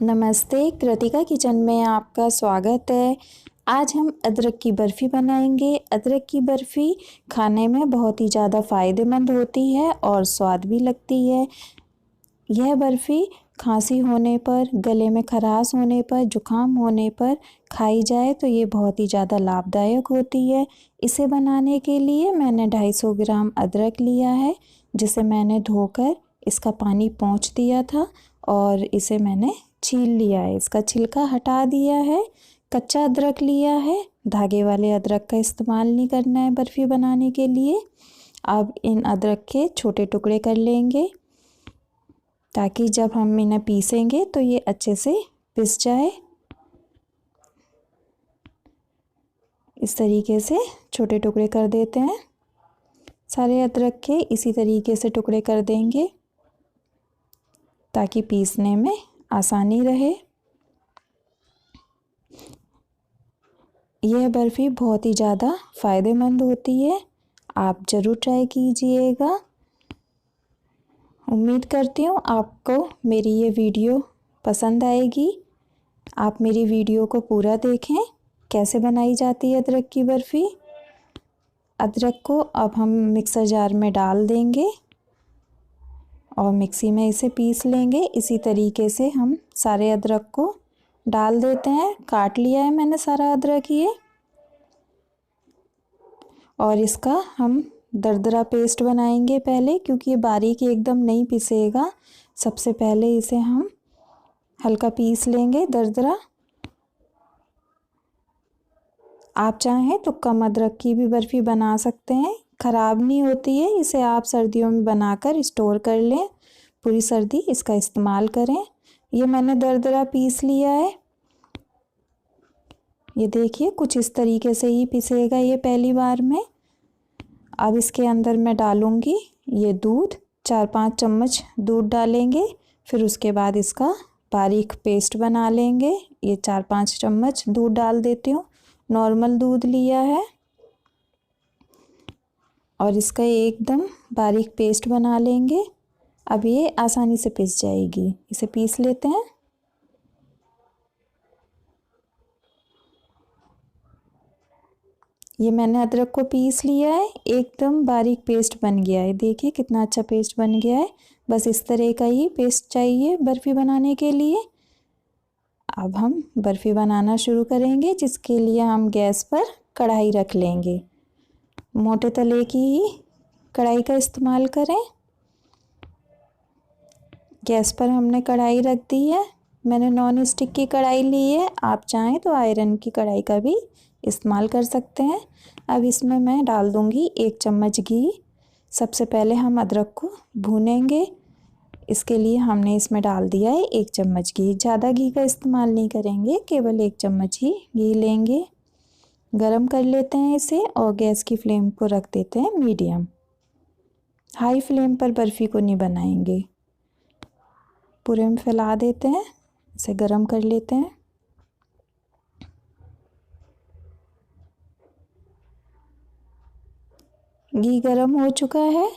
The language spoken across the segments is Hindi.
नमस्ते, कृतिका किचन में आपका स्वागत है। आज हम अदरक की बर्फ़ी बनाएंगे। अदरक की बर्फ़ी खाने में बहुत ही ज़्यादा फ़ायदेमंद होती है और स्वाद भी लगती है। यह बर्फ़ी खांसी होने पर, गले में खराश होने पर, जुकाम होने पर खाई जाए तो ये बहुत ही ज़्यादा लाभदायक होती है। इसे बनाने के लिए मैंने 250 ग्राम अदरक लिया है, जिसे मैंने धोकर इसका पानी पोंछ दिया था और इसे मैंने छील लिया है। इसका छिलका हटा दिया है। कच्चा अदरक लिया है, धागे वाले अदरक का इस्तेमाल नहीं करना है बर्फ़ी बनाने के लिए। अब इन अदरक के छोटे टुकड़े कर लेंगे ताकि जब हम इन्हें पीसेंगे तो ये अच्छे से पिस जाए। इस तरीके से छोटे टुकड़े कर देते हैं। सारे अदरक के इसी तरीके से टुकड़े कर देंगे ताकि पीसने में आसानी रहे। यह बर्फ़ी बहुत ही ज़्यादा फ़ायदेमंद होती है, आप ज़रूर ट्राई कीजिएगा। उम्मीद करती हूँ आपको मेरी ये वीडियो पसंद आएगी। आप मेरी वीडियो को पूरा देखें कैसे बनाई जाती है अदरक की बर्फ़ी। अदरक को अब हम मिक्सर जार में डाल देंगे और मिक्सी में इसे पीस लेंगे। इसी तरीके से हम सारे अदरक को डाल देते हैं। काट लिया है मैंने सारा अदरक ये, और इसका हम दरदरा पेस्ट बनाएंगे पहले, क्योंकि ये बारीक एकदम नहीं पिसेगा। सबसे पहले इसे हम हल्का पीस लेंगे दरदरा। आप चाहें तो कम अदरक की भी बर्फ़ी बना सकते हैं, ख़राब नहीं होती है। इसे आप सर्दियों में बनाकर स्टोर कर लें, पूरी सर्दी इसका इस्तेमाल करें। ये मैंने दरदरा पीस लिया है। ये देखिए कुछ इस तरीके से ही पिसेगा ये पहली बार में। अब इसके अंदर मैं डालूँगी ये दूध, 4-5 चम्मच दूध डालेंगे। फिर उसके बाद इसका बारीक पेस्ट बना लेंगे। ये 4-5 चम्मच दूध डाल देती हूँ। नॉर्मल दूध लिया है और इसका एकदम बारीक पेस्ट बना लेंगे। अब ये आसानी से पिस जाएगी। इसे पीस लेते हैं। ये मैंने अदरक को पीस लिया है, एकदम बारीक पेस्ट बन गया है। देखिए कितना अच्छा पेस्ट बन गया है। बस इस तरह का ही पेस्ट चाहिए बर्फ़ी बनाने के लिए। अब हम बर्फ़ी बनाना शुरू करेंगे, जिसके लिए हम गैस पर कढ़ाई रख लेंगे। मोटे तले की ही कढ़ाई का इस्तेमाल करें। गैस पर हमने कढ़ाई रख दी है। मैंने नॉन स्टिक की कढ़ाई ली है, आप चाहें तो आयरन की कढ़ाई का भी इस्तेमाल कर सकते हैं। अब इसमें मैं डाल दूंगी 1 चम्मच घी। सबसे पहले हम अदरक को भूनेंगे, इसके लिए हमने इसमें डाल दिया है 1 चम्मच घी। ज़्यादा घी का इस्तेमाल नहीं करेंगे, केवल 1 चम्मच ही घी लेंगे। गरम कर लेते हैं इसे और गैस की फ्लेम को रख देते हैं मीडियम। हाई फ्लेम पर बर्फ़ी को नहीं बनाएंगे। पूरे में फैला देते हैं, इसे गरम कर लेते हैं। घी गरम हो चुका है।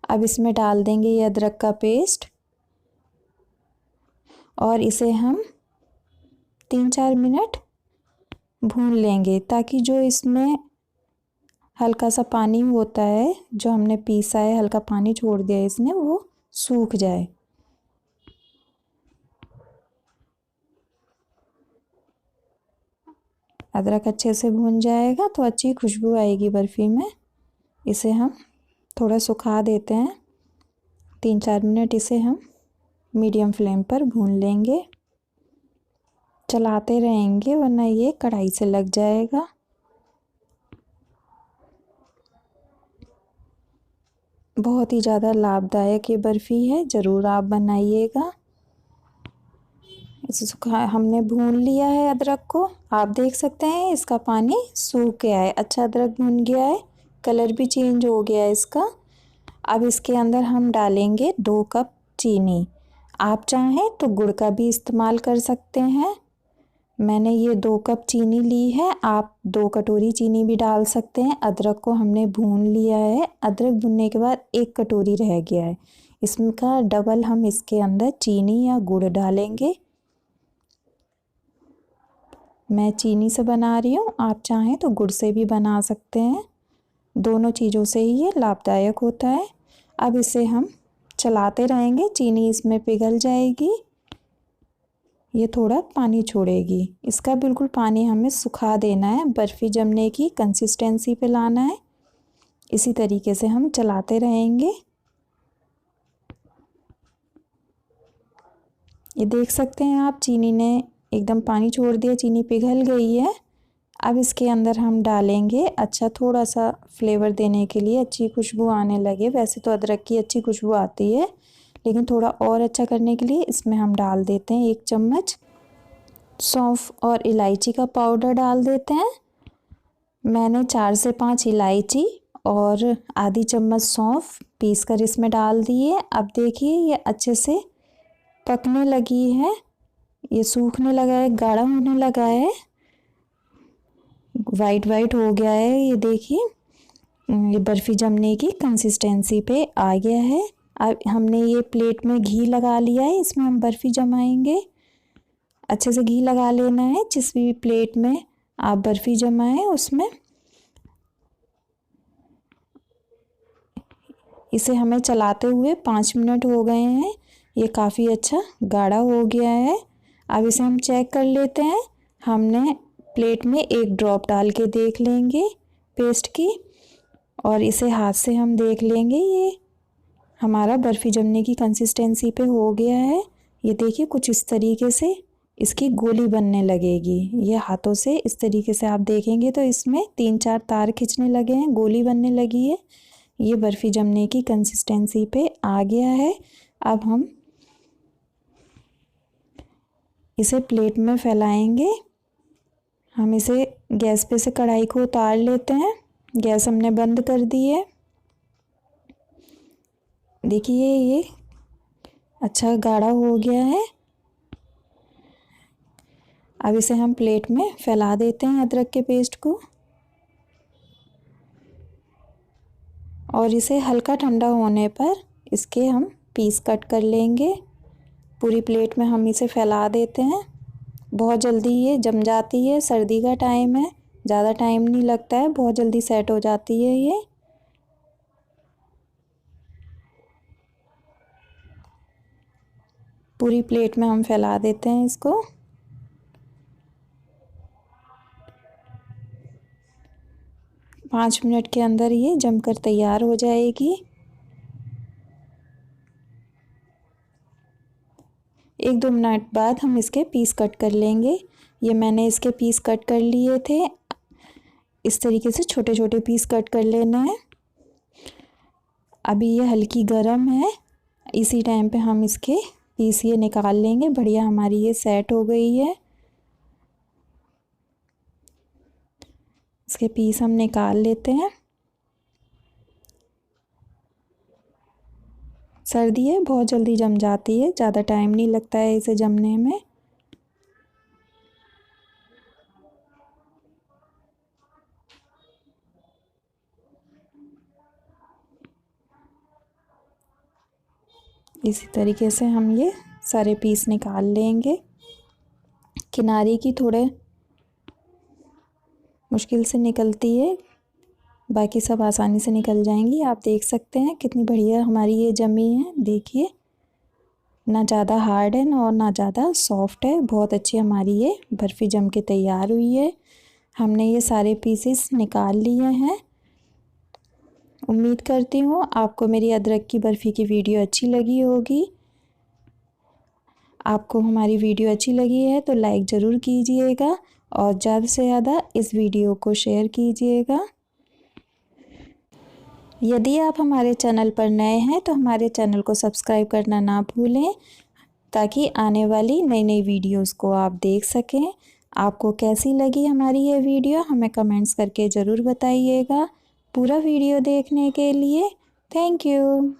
अब इसमें डाल देंगे ये अदरक का पेस्ट और इसे हम 3-4 मिनट भून लेंगे, ताकि जो इसमें हल्का सा पानी होता है, जो हमने पीसा है, हल्का पानी छोड़ दिया है इसने, वो सूख जाए। अदरक अच्छे से भून जाएगा तो अच्छी खुशबू आएगी बर्फ़ी में। इसे हम थोड़ा सुखा देते हैं। 3-4 मिनट इसे हम मीडियम फ्लेम पर भून लेंगे। चलाते रहेंगे वरना ये कढ़ाई से लग जाएगा। बहुत ही ज़्यादा लाभदायक ये बर्फ़ी है, ज़रूर आप बनाइएगा। इसे हमने भून लिया है अदरक को। आप देख सकते हैं इसका पानी सूख गया है, अच्छा अदरक भून गया है, कलर भी चेंज हो गया है इसका। अब इसके अंदर हम डालेंगे 2 कप चीनी। आप चाहें तो गुड़ का भी इस्तेमाल कर सकते हैं। मैंने ये 2 कप चीनी ली है, आप 2 कटोरी चीनी भी डाल सकते हैं। अदरक को हमने भून लिया है। अदरक भुनने के बाद 1 कटोरी रह गया है, इसका डबल हम इसके अंदर चीनी या गुड़ डालेंगे। मैं चीनी से बना रही हूँ, आप चाहें तो गुड़ से भी बना सकते हैं। दोनों चीज़ों से ही ये लाभदायक होता है। अब इसे हम चलाते रहेंगे, चीनी इसमें पिघल जाएगी, ये थोड़ा पानी छोड़ेगी। इसका बिल्कुल पानी हमें सुखा देना है, बर्फ़ी जमने की कंसिस्टेंसी पे लाना है। इसी तरीके से हम चलाते रहेंगे। ये देख सकते हैं आप, चीनी ने एकदम पानी छोड़ दिया, चीनी पिघल गई है। अब इसके अंदर हम डालेंगे अच्छा, थोड़ा सा फ्लेवर देने के लिए, अच्छी खुशबू आने लगे। वैसे तो अदरक की अच्छी खुशबू आती है, लेकिन थोड़ा और अच्छा करने के लिए इसमें हम डाल देते हैं 1 चम्मच सौंफ और इलायची का पाउडर डाल देते हैं। मैंने 4 से 5 इलायची और आधी चम्मच सौंफ पीस कर इसमें डाल दिए। अब देखिए ये अच्छे से पकने लगी है, ये सूखने लगा है, गाढ़ा होने लगा है, वाइट वाइट हो गया है। ये देखिए ये बर्फ़ी जमने की कंसिस्टेंसी पे आ गया है। अब हमने ये प्लेट में घी लगा लिया है, इसमें हम बर्फ़ी जमाएंगे। अच्छे से घी लगा लेना है, जिस भी प्लेट में आप बर्फ़ी जमाएं उसमें। इसे हमें चलाते हुए 5 मिनट हो गए हैं, ये काफ़ी अच्छा गाढ़ा हो गया है। अब इसे हम चेक कर लेते हैं। हमने प्लेट में 1 ड्रॉप डाल के देख लेंगे पेस्ट की, और इसे हाथ से हम देख लेंगे। ये हमारा बर्फ़ी जमने की कंसिस्टेंसी पे हो गया है। ये देखिए कुछ इस तरीके से इसकी गोली बनने लगेगी। ये हाथों से इस तरीके से आप देखेंगे तो इसमें 3-4 तार खिंचने लगे हैं, गोली बनने लगी है। ये बर्फ़ी जमने की कंसिस्टेंसी पे आ गया है। अब हम इसे प्लेट में फैलाएंगे। हम इसे गैस पे से कढ़ाई को उतार लेते हैं। गैस हमने बंद कर दी है। देखिए ये अच्छा गाढ़ा हो गया है। अब इसे हम प्लेट में फैला देते हैं अदरक के पेस्ट को, और इसे हल्का ठंडा होने पर इसके हम पीस कट कर लेंगे। पूरी प्लेट में हम इसे फैला देते हैं। बहुत जल्दी ये जम जाती है, सर्दी का टाइम है, ज़्यादा टाइम नहीं लगता है, बहुत जल्दी सेट हो जाती है ये। पूरी प्लेट में हम फैला देते हैं इसको। पाँच मिनट के अंदर ये जमकर तैयार हो जाएगी। 1-2 मिनट बाद हम इसके पीस कट कर लेंगे। ये मैंने इसके पीस कट कर लिए थे। इस तरीके से छोटे छोटे पीस कट कर लेना है। अभी ये हल्की गर्म है, इसी टाइम पे हम इसके पीस ये निकाल लेंगे। बढ़िया हमारी ये सेट हो गई है। इसके पीस हम निकाल लेते हैं। सर्दी है, बहुत जल्दी जम जाती है, ज़्यादा टाइम नहीं लगता है इसे जमने में। इसी तरीके से हम ये सारे पीस निकाल लेंगे। किनारे की थोड़े मुश्किल से निकलती है, बाकी सब आसानी से निकल जाएंगी। आप देख सकते हैं कितनी बढ़िया हमारी ये जमी है। देखिए ना ज़्यादा हार्ड है और ना ज़्यादा सॉफ्ट है, बहुत अच्छी हमारी ये बर्फ़ी जम के तैयार हुई है। हमने ये सारे पीसेस निकाल लिए हैं। उम्मीद करती हूँ आपको मेरी अदरक की बर्फ़ी की वीडियो अच्छी लगी होगी। आपको हमारी वीडियो अच्छी लगी है तो लाइक ज़रूर कीजिएगा, और ज़्यादा से ज़्यादा इस वीडियो को शेयर कीजिएगा। यदि आप हमारे चैनल पर नए हैं तो हमारे चैनल को सब्सक्राइब करना ना भूलें, ताकि आने वाली नई नई वीडियोस को आप देख सकें। आपको कैसी लगी हमारी ये वीडियो हमें कमेंट्स करके ज़रूर बताइएगा। पूरा वीडियो देखने के लिए थैंक यू।